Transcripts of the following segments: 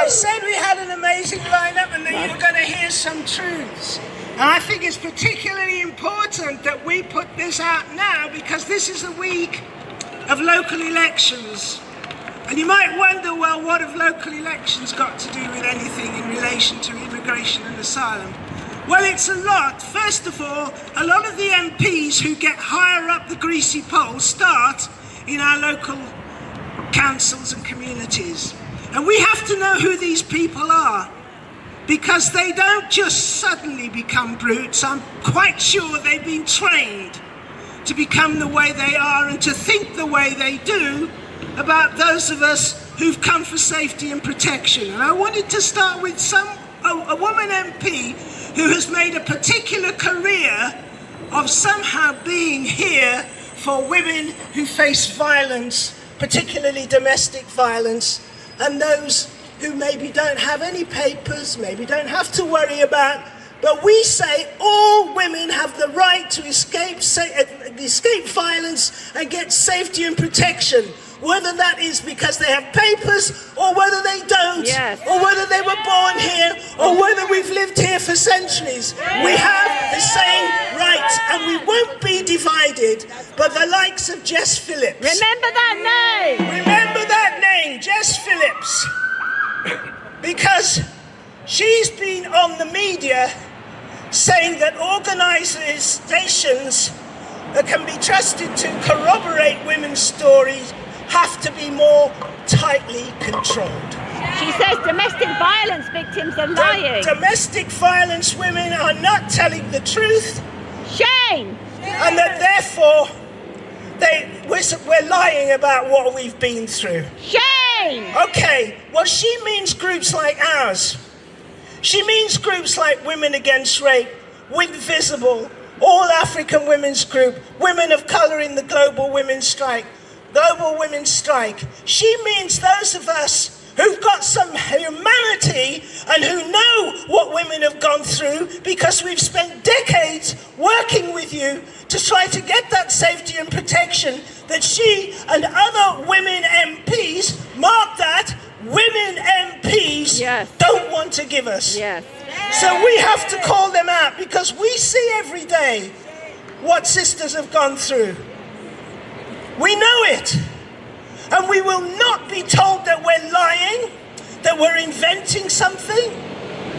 I said we had an amazing lineup and that you were going to hear some truths. And I think it's particularly important that we put this out now because this is a week of local elections. And you might wonder, well, what have local elections got to do with anything in relation to immigration and asylum? Well, it's a lot. First of all, a lot of the MPs who get higher up the greasy pole start in our local councils and communities. And we have to know who these people are, because they don't just suddenly become brutes. I'm quite sure they've been trained to become the way they are and to think the way they do about those of us who've come for safety and protection. And I wanted to start with a woman MP who has made a particular career of somehow being here for women who face violence, particularly domestic violence, and those who maybe don't have any papers, maybe don't have to worry about. But we say all women have the right to escape violence and get safety and protection, whether that is because they have papers or whether they don't, yes, or whether they were born here or whether we've lived here for centuries. We have the same rights and we won't be divided. But the likes of Jess Phillips. Remember that name! Remember that name, Jess Phillips. Because she's been on the media saying that organisations that can be trusted to corroborate women's stories have to be more tightly controlled. She says domestic violence victims are lying. Domestic violence women are not telling the truth. Shame! And that therefore we're lying about what we've been through. Shame! Okay, well she means groups like ours. She means groups like Women Against Rape, Invisible, All African Women's Group, Women of Colour in the Global Women's Strike. She means those of us who've got some humanity and who know what women have gone through because we've spent decades working with you to try to get that safety and protection that she and other women MPs, mark that, women MPs, yes, don't want to give us. Yes. So we have to call them out because we see every day what sisters have gone through. We know it. And we will not be told that we're lying, that we're inventing something.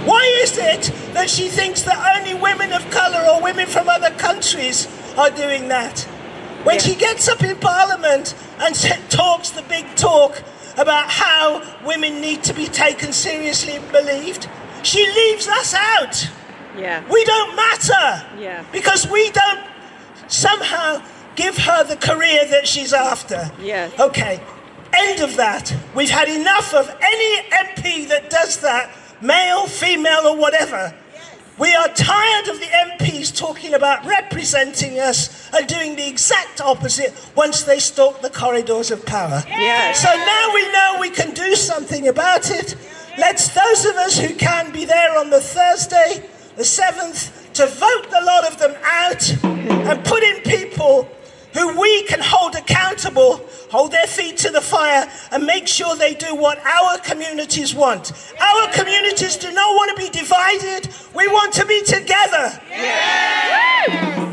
Why is it that she thinks that only women of colour or women from other countries are doing that? When she gets up in Parliament and talks the big talk about how women need to be taken seriously and believed, she leaves us out. Yeah. We don't matter. Yeah. Because we don't somehow give her the career that she's after. Yes. Okay, end of that. We've had enough of any MP that does that, male, female, or whatever. Yes. We are tired of the MPs talking about representing us and doing the exact opposite once they stalk the corridors of power. Yes. So now we know we can do something about it. Let's, those of us who can, be there on the Thursday, the 7th, to vote the lot of them out and put in people who we can hold accountable, hold their feet to the fire and make sure they do what our communities want. Our communities do not want to be divided. We want to be together. Yes.